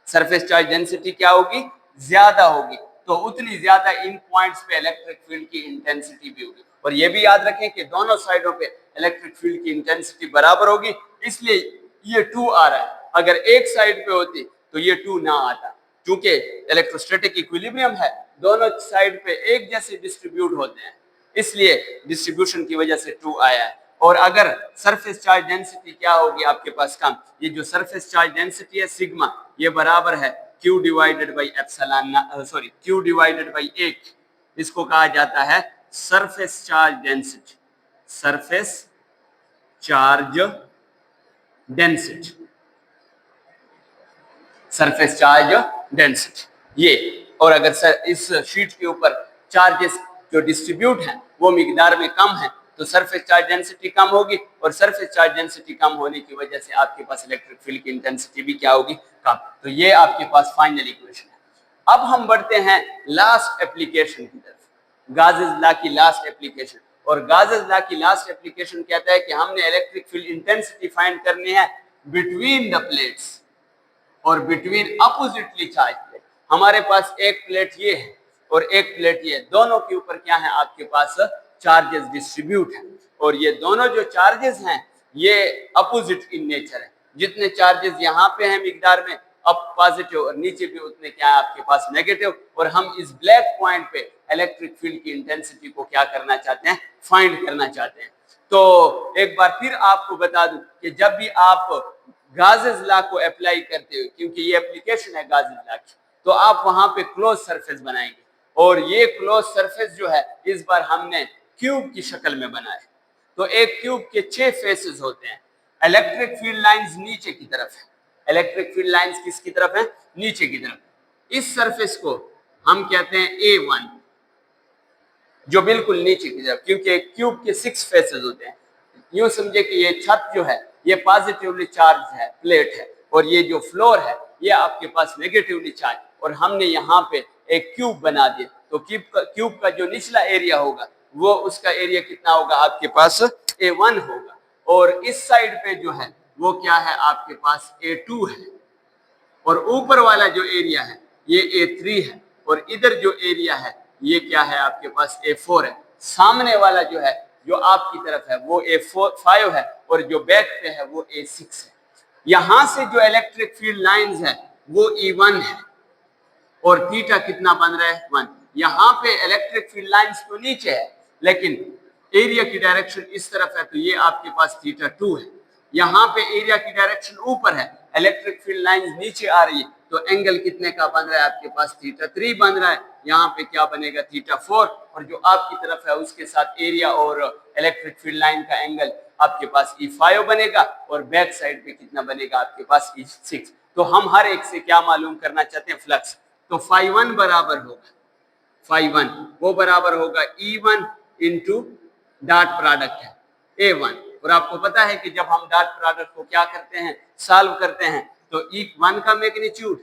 सरफेस चार्ज डेंसिटी क्या होगी, ज्यादा होगी, तो उतनी ज्यादा इन पॉइंट्स पे इलेक्ट्रिक फील्ड की इंटेंसिटी भी होगी। और ये भी याद रखें कि दोनों साइडों पे इलेक्ट्रिक फील्ड की इंटेंसिटी बराबर होगी, इसलिए ये 2 आ रहा है। अगर एक साइड पे होती तो ये 2 ना आता, क्योंकि इलेक्ट्रोस्टैटिक इक्विलिब्रियम है, दोनों साइड पे एक जैसे डिस्ट्रीब्यूट होते हैं, इसलिए डिस्ट्रीब्यूशन की वजह से 2 आया है। और अगर सरफेस चार्ज डेंसिटी क्या होगी आपके पास कम, ये जो सरफेस चार्ज डेंसिटी है सिग्मा, ये बराबर है Q divided by epsilon, sorry Q divided by 1, इसको कहा जाता है surface charge density, surface charge density, surface charge density ये। और अगर इस शीट के ऊपर चार्जेस जो डिस्ट्रीब्यूट हैं वो मिकदार में कम है तो सरफेस चार्ज डेंसिटी कम होगी, और सरफेस चार्ज डेंसिटी कम होने की वजह से आपके पास इलेक्ट्रिक फील्ड की इंटेंसिटी भी क्या होगी, कम। तो ये आपके पास फाइनल इक्वेशन है। अब हम बढ़ते हैं लास्ट एप्लीकेशन की तरफ, गाजेस लॉ की लास्ट एप्लीकेशन। और गाजेस लॉ की लास्ट एप्लीकेशन कहता है कि हमने इलेक्ट्रिक फील्ड इंटेंसिटी फाइंड करनी है बिटवीन द प्लेट्स और बिटवीन अपोजिटली चार्ज प्लेट। हमारे पास एक प्लेट ये है और एक प्लेट ये, दोनों के ऊपर क्या है आपके पास चार्जेस डिस्ट्रीब्यूट है, और ये दोनों जो चार्जेस हैं ये अपोजिट इन नेचर है। जितने चार्जेस यहाँ पे हैं मिकदार में अप पॉजिटिव और नीचे भी उतने क्या है आपके पास नेगेटिव, और हम इस ब्लैक पॉइंट पे इलेक्ट्रिक फील्ड की इंटेंसिटी को क्या करना चाहते हैं, फाइंड करना चाहते हैं। तो एक बार फिर आपको बता दूं कि जब भी आप गाजेस लॉ को अप्लाई करते हो, क्योंकि ये एप्लीकेशन है गाजेस लॉ की, तो आप वहां पे क्लोज सरफेस बनाएंगे, और ये क्लोज सरफेस जो है इस बार हमने क्यूब की शक्ल में बनाया है। तो एक क्यूब के 6 फेसेस होते हैं। इलेक्ट्रिक फील्ड लाइंस नीचे की तरफ है, इलेक्ट्रिक फील्ड लाइंस किसकी तरफ है, नीचे की तरफ। इस सरफेस को हम कहते हैं A1, जो बिल्कुल नीचे की तरफ, क्योंकि क्यूब के 6 फेसेस होते हैं। यूं समझे कि ये छत जो है ये पॉजिटिवली चार्ज है, प्लेट है, और ये जो फ्लोर है ये आपके पास नेगेटिवली चार्ज, और हमने यहाँ पे एक क्यूब बना दिया। तो क्यूब का जो निचला एरिया होगा वो उसका एरिया कितना होगा आपके पास, A1 होगा, और इस साइड पे जो है वो क्या है आपके पास A2 है, और ऊपर वाला जो एरिया है ये A3 है, और इधर जो एरिया है ये क्या है आपके पास A4 है। सामने वाला जो है जो आपकी तरफ है वो A5 है, और जो बैक पे है वो A6 है। यहां से जो इलेक्ट्रिक फील्ड लाइंस है वो E1 है, और थीटा कितना बन रहा है, 1। यहाँ पे इलेक्ट्रिक फील्ड लाइंस तो नीचे है लेकिन एरिया की डायरेक्शन इस तरफ है, तो ये आपके पास थीटा 2 है। यहाँ पे एरिया की डायरेक्शन ऊपर है, इलेक्ट्रिक फील्ड लाइंस नीचे आ रही है, तो एंगल कितने का बन रहा है आपके पास, थीटा 3 बन रहा है। यहाँ पे क्या बनेगा, थीटा 4, और जो आपकी तरफ है उसके साथ एरिया और इलेक्ट्रिक फील्ड लाइन का एंगल आपके पास E5 बनेगा, और बैक साइड पे कितना बनेगा आपके पास E6। तो हम हर एक से क्या मालूम करना चाहते हैं, फ्लक्स। तो φ1 बराबर होगा, φ1 वो बराबर होगा E1 इंटू डॉट प्रोडक्ट है A1। और आपको पता है कि जब हम डॉट प्रोडक्ट को क्या करते हैं, सॉल्व करते हैं, तो E1 का मैग्नीट्यूड,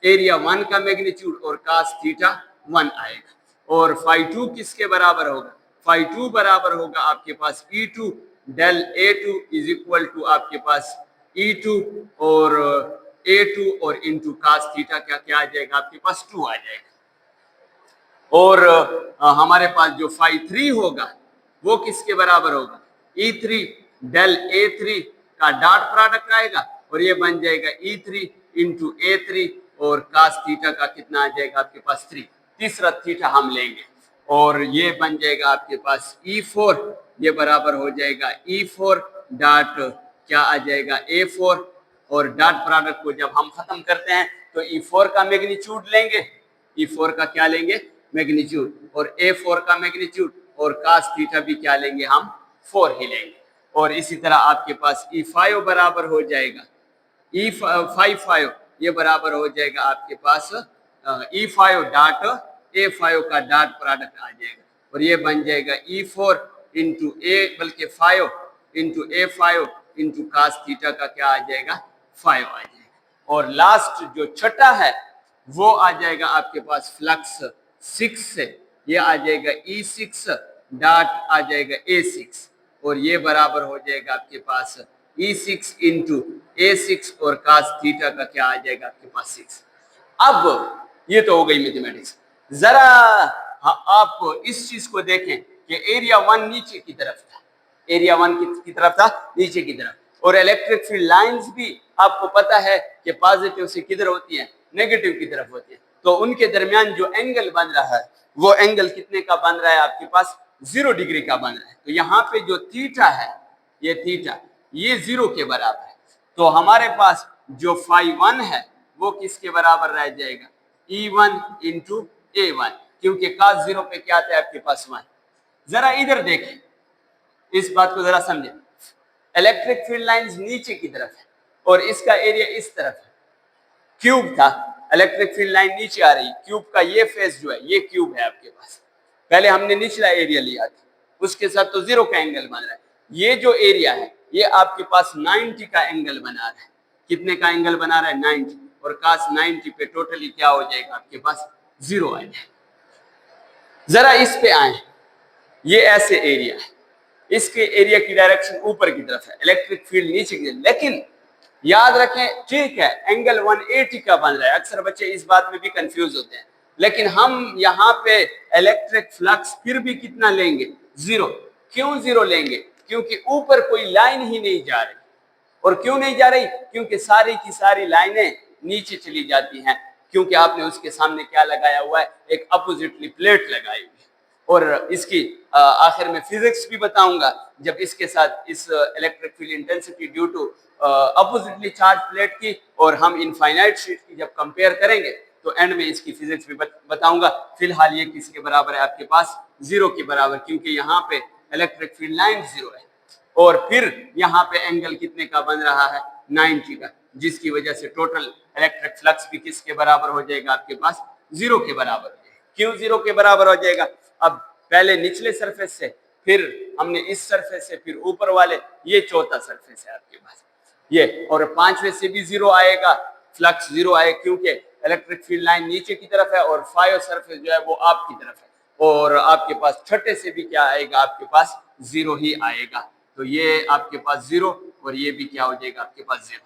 एरिया 1 का मैग्नीट्यूड और cos थीटा 1 आएगा। और φ2 किसके बराबर होगा, φ2 बराबर होगा आपके पास E2 del A2 is equal to आपके पास E2 और A2 और इंटू cos थीटा क्या आ जाएगा आपके पास, 2 आ जाएगा। और हमारे पास जो φ3 होगा वो किसके बराबर होगा, E3 डेल A3 का डॉट प्रोडक्ट आएगा, और ये बन जाएगा E3 इंटू A3 और cos थीटा का कितना आ जाएगा आपके पास, 3। तीसरा थीटा हम लेंगे, और ये बन जाएगा आपके पास E4, ये बराबर हो जाएगा E4 डॉट क्या आ जाएगा A4, और डॉट प्रोडक्ट को जब हम खत्म करते हैं तो E4 का मैग्नीट्यूड लेंगे, E4 का क्या लेंगे, मैग्नीट्यूड, और A4 का मैग्नीट्यूड, और cos थीटा भी क्या लेंगे हम, 4 ही लेंगे। और इसी तरह आपके पास E5 बराबर हो जाएगा E5 ये बराबर हो जाएगा आपके पास E5 डॉट A5 का डॉट प्रोडक्ट आ जाएगा और ये बन जाएगा E4 इंटू ए बल्कि 5 into A5 into cos theta का क्या आ जाएगा 5 आ जाएगा। और लास्ट जो छठा है वो आ जाएगा आपके पास फ्लक्स 6 से, ये आ जाएगा E6 डॉट आ जाएगा A6 और ये बराबर हो जाएगा आपके पास E6 इंटू A6 और कास थीटा का क्या आ जाएगा आपके पास 6। अब ये तो हो गई मैथमेटिक्स। जरा आप इस चीज को देखें कि एरिया 1 नीचे की तरफ था, एरिया 1 की तरफ था, नीचे की तरफ, और इलेक्ट्रिक फील्ड लाइंस भी आपको पता है कि पॉजिटिव से किधर होती है, नेगेटिव की तरफ होती है। तो उनके दरमियान जो एंगल बन रहा है वो एंगल कितने का बन रहा है आपके पास 0 डिग्री का बन रहा है। तो यहाँ पे जो थीटा है, ये थीटा ये 0 के बराबर है। तो हमारे पास जो φ1 है वो किसके बराबर रह जाएगा E1 इंटू A1, क्योंकि cos 0 पे क्या आता है आपके पास 1। जरा इधर देखें, इस बात को जरा समझें। इलेक्ट्रिक फील्ड लाइंस नीचे की तरफ है और इसका एरिया इस तरफ है। क्यूब था, इलेक्ट्रिक फील्ड लाइन नीचे आ रही, क्यूब का ये फेस जो है ये क्यूब है आपके पास। पहले हमने निचला एरिया लिया था, उसके साथ तो 0 का एंगल बन रहा है। ये जो एरिया है ये आपके पास 90 का एंगल बना रहा है। कितने का एंगल बना रहा है 90, और cos 90 पे टोटली क्या हो जाएगा आपके पास 0 आ जाएगा। जरा इस पे आए, ये ऐसे एरिया है, इसके एरिया की डायरेक्शन ऊपर की तरफ है, इलेक्ट्रिक फील्ड नीचे की तरफ। लेकिन याद रखें, ठीक है एंगल 180 का बन रहा है, अक्सर बच्चे इस बात में भी कंफ्यूज होते हैं, लेकिन हम यहाँ पे इलेक्ट्रिक फ्लक्स फिर भी कितना लेंगे 0। क्यों 0 लेंगे? क्योंकि ऊपर कोई लाइन ही नहीं जा रही। और क्यों नहीं जा रही? क्योंकि सारी की सारी लाइनें नीचे चली जाती हैं, क्योंकि आपने उसके सामने क्या लगाया हुआ है, एक अपोजिटली प्लेट लगाई हुई है। और इसकी आखिर में फिजिक्स भी बताऊंगा, जब इसके साथ इस electric field intensity due to oppositely charge plate की और हम इनफाइनाइट शीट की जब कंपेयर करेंगे तो एंड में इसकी फिजिक्स भी बताऊंगा। फिलहाल ये किसके बराबर है आपके पास 0 के बराबर, क्योंकि यहाँ पे इलेक्ट्रिक फील्ड लाइन 0 है और फिर यहाँ पे एंगल कितने का बन रहा है 90 का, जिसकी वजह से टोटल इलेक्ट्रिक फ्लक्स भी किसके बराबर हो जाएगा आपके पास 0 के बराबर हो जाएगा। क्यों 0 के बराबर हो जाएगा? अब पहले निचले सरफेस से, फिर हमने इस सरफेस से, फिर ऊपर वाले, ये चौथा सरफेस है आपके पास ये, और पांचवें से भी 0 आएगा, फ्लक्स 0 आएगा, क्योंकि इलेक्ट्रिक फील्ड लाइन नीचे की तरफ है और 5 सरफेस जो है वो आपकी तरफ है, और आपके पास छठे से भी क्या आएगा आपके पास 0 ही आएगा। तो ये आपके पास 0 और ये भी क्या हो जाएगा आपके पास 0।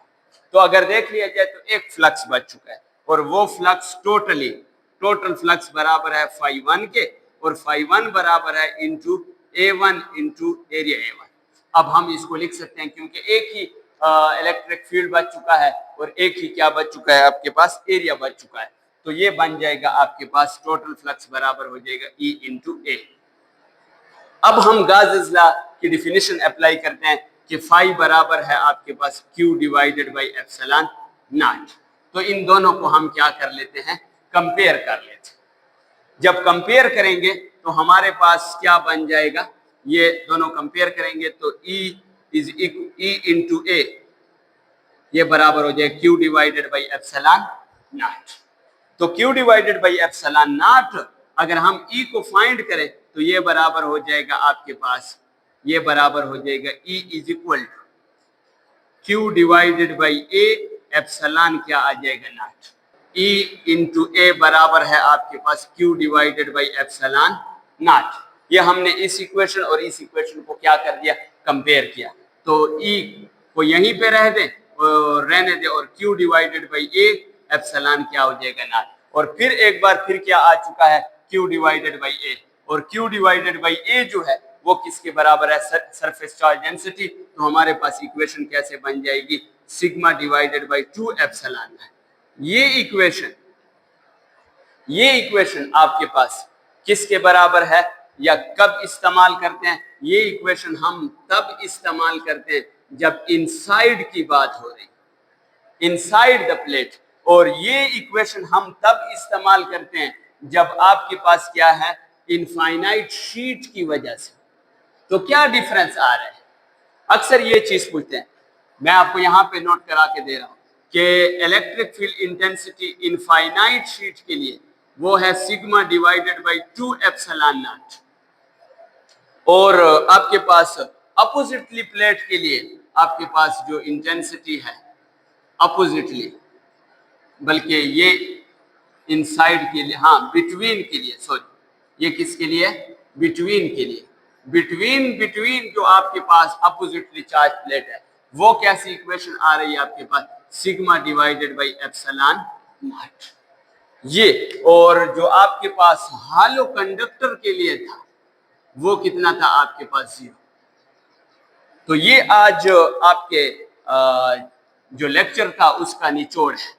तो अगर देख लिया जाए तो एक फ्लक्स बच चुका है, और वो फ्लक्स टोटल फ्लक्स बराबर है φ1 के, और φ1 बराबर है into A1 into area A1। अब हम इसको लिख सकते हैं, क्योंकि एक ही इलेक्ट्रिक फील्ड बच चुका है और एक ही क्या बच चुका है आपके पास एरिया बच चुका है। तो ये बन जाएगा आपके पास टोटल फ्लक्स बराबर हो जाएगा E इंटू A। अब हम गाउस लॉ की डिफिनेशन अप्लाई करते हैं कि फाई बराबर है आपके पास Q divided by epsilon not. तो इन दोनों को हम क्या कर लेते हैं, कंपेयर कर लेते हैं। जब कंपेयर करेंगे तो हमारे पास क्या बन जाएगा, ये दोनों कंपेयर करेंगे तो E इंटू A ये बराबर हो जाएगा Q divided by epsilon not. तो Q divided by epsilon not अगर हम E को फाइंड करें तो ये बराबर हो जाएगा आपके पास, ये बराबर हो जाएगा E is equal to Q divided by A epsilon क्या आ जाएगा नॉट। E इंटू A बराबर है आपके पास Q divided by epsilon naught. ये हमने इस इक्वेशन और इस इक्वेशन को क्या कर दिया, कंपेयर किया। तो E को यहीं पे रह दे और रहने दे, और Q divided by A epsilon क्या हो जाएगा नॉट। और फिर एक बार फिर क्या आ चुका है Q डिवाइडेड बाई A, और Q डिवाइडेड बाई A जो है वो किसके बराबर है, सरफेस चार्ज डेंसिटी। तो हमारे पास इक्वेशन कैसे बन जाएगी, सिग्मा डिवाइडेड बाई 2 एप्सिलॉन है। ये इक्वेशन आपके पास किसके बराबर है या कब इस्तेमाल करते हैं, ये इक्वेशन हम तब इस्तेमाल करते हैं जब इनसाइड की बात हो रही, इनसाइड द प्लेट। और ये इक्वेशन हम तब इस्तेमाल करते हैं जब आपके पास क्या है, इनफाइनाइट शीट की वजह से। तो क्या डिफरेंस आ रहा है, अक्सर ये चीज पूछते हैं, मैं आपको यहाँ पे नोट करा के दे रहा हूँ कि electric field intensity infinite sheet के लिए वो है sigma divided by 2 epsilon naught, और आपके पास अपोजिटली प्लेट के लिए आपके पास जो इंटेंसिटी है अपोजिटली, बल्कि ये इनसाइड के लिए, हाँ बिटवीन के लिए, सॉरी ये किसके लिए, बिटवीन के लिए, बिटवीन बिटवीन जो आपके पास अपोजिटली चार्ज प्लेट है वो कैसी इक्वेशन आ रही है आपके पास, sigma divided by epsilon naught ये। और जो आपके पास हालो कंडक्टर के लिए था वो कितना था आपके पास, 0। तो ये आज आपके जो लेक्चर था उसका निचोड़ है,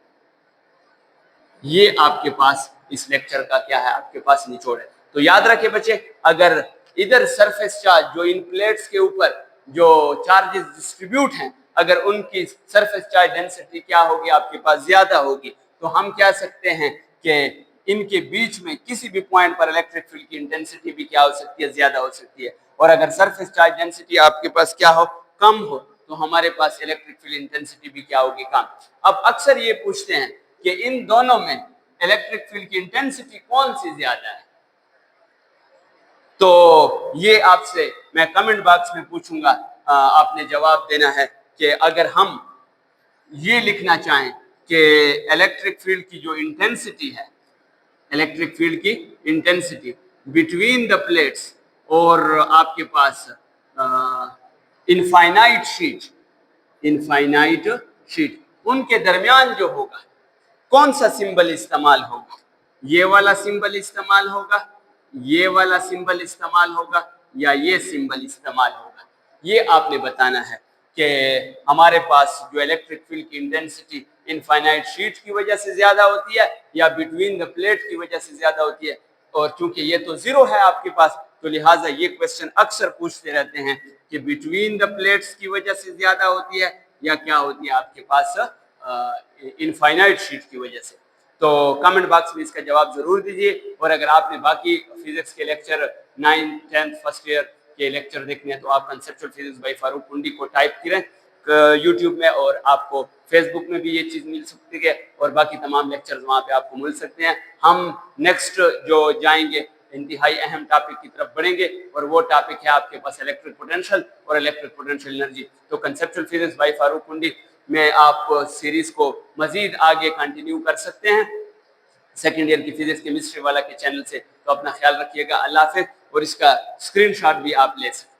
ये आपके पास इस लेक्चर का क्या है, आपके पास निचोड़ है। तो याद रखें बच्चे, अगर इधर सरफेस चार्ज जो इन प्लेट्स के ऊपर जो चार्जेस डिस्ट्रीब्यूट हैं, अगर उनकी सरफेस चार्ज डेंसिटी क्या होगी आपके पास, ज्यादा होगी, तो हम कह सकते हैं कि इनके बीच में किसी भी पॉइंट पर इलेक्ट्रिक फील्ड की इंटेंसिटी भी क्या हो सकती है, ज्यादा हो सकती है। और अगर सरफेस चार्ज डेंसिटी आपके पास क्या हो, कम हो, तो हमारे पास इलेक्ट्रिक फील्ड इंटेंसिटी भी क्या होगी, कम। अब अक्सर ये पूछते हैं कि इन दोनों में इलेक्ट्रिक फील्ड की इंटेंसिटी कौन सी ज्यादा है, तो ये आपसे मैं कमेंट बॉक्स में पूछूंगा, आपने जवाब देना है कि अगर हम ये लिखना चाहें कि इलेक्ट्रिक फील्ड की जो इंटेंसिटी है, इलेक्ट्रिक फील्ड की इंटेंसिटी बिटवीन द प्लेट्स और आपके पास इनफाइनाइट शीट उनके दरमियान जो होगा कौन सा सिंबल इस्तेमाल होगा, ये वाला सिंबल इस्तेमाल होगा, ये वाला सिंबल इस्तेमाल होगा, या ये सिंबल इस्तेमाल होगा, ये आपने बताना है कि हमारे पास जो इलेक्ट्रिक फील्ड की इंटेंसिटी इनफाइनाइट शीट की वजह से ज्यादा होती है या बिटवीन द प्लेट की वजह से ज्यादा होती है। और चूंकि ये तो 0 है आपके पास, तो लिहाजा ये क्वेश्चन अक्सर पूछते रहते हैं कि बिटवीन द प्लेट्स की वजह से ज्यादा होती है या क्या होती है आपके पास इनफाइनाइट शीट की वजह से। तो कमेंट बॉक्स में इसका जवाब जरूर दीजिए। और अगर आपने बाकी फिजिक्स के lecture 9th 10th first year के लेक्चर देखने हैं तो आप कंसेप्चुअल फिजिक्स बाय फारूक कुंडी को टाइप करें यूट्यूब में, और आपको फेसबुक में भी ये चीज मिल सकती है, और बाकी तमाम लेक्चर्स वहां पे आपको मिल सकते हैं। हम नेक्स्ट जो जाएंगे इंतहाई अहम टॉपिक की तरफ बढ़ेंगे, और वो टॉपिक है आपके पास इलेक्ट्रिक पोटेंशियल और इलेक्ट्रिक पोटेंशियल एनर्जी। तो कंसेप्चुअल फिजिक्स बाय फारूक कुंडी में आप सीरीज को मजीद आगे कंटिन्यू कर सकते हैं सेकेंड ईयर की फिजिक्स केमिस्ट्री वाला के चैनल से। तो अपना ख्याल रखिएगा, अल्लाह हाफिज़। और इसका स्क्रीनशॉट भी आप ले सकते हैं।